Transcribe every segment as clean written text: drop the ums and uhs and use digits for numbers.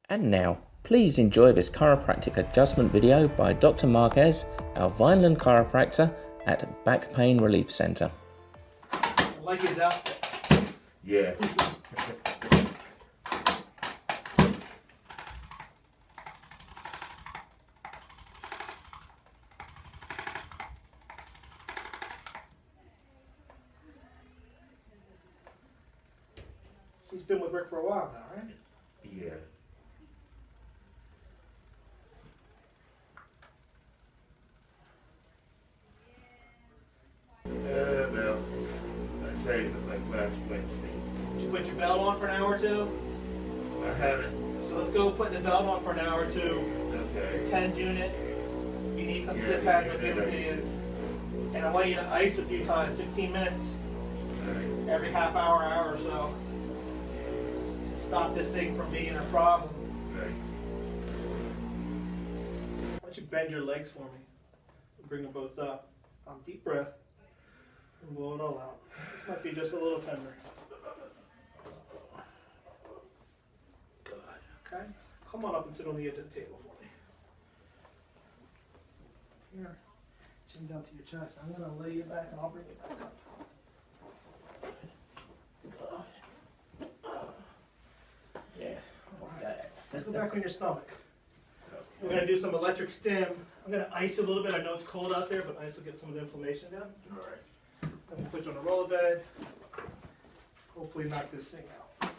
And now, please enjoy this chiropractic adjustment video by Dr. Marquez, our Vineland chiropractor at Back Pain Relief Center. I like his outfits. Yeah. She's been with Rick for a while now, right? Yeah. Well, I saved it like last Wednesday. Did you put your belt on for an hour or two? I haven't. So let's go put the belt on for an hour or two. Okay. Your TENS unit. If you need some Yeah, step pads, I'll yeah, give it to you. And I want you to ice a few times, 15 minutes, Alright. every half hour, hour or so. To stop this thing from being a problem. Right. Why don't you bend your legs for me? Bring them both up. Deep breath. And blow it all out. This might be just a little tender. Good. Okay? Come on up and sit on the edge of the table for me. Here. Chin down to your chest. I'm going to lay you back and I'll bring you back up. Good. Yeah. Okay. Let's go back on your stomach. We're going to do some electric stim. I'm going to ice a little bit. I know it's cold out there, but ice will get some of the inflammation down. Alright. I'm going to put you on a roller bed. Hopefully knock this thing out.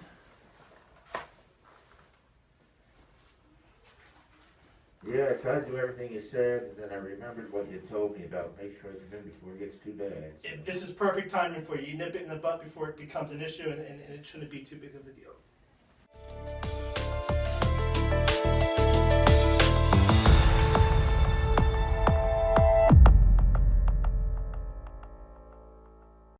Yeah, I tried to do everything you said, and then I remembered what you told me about. Make sure it's in before it gets too bad. So. This is perfect timing for you. You nip it in the butt before it becomes an issue, and it shouldn't be too big of a deal.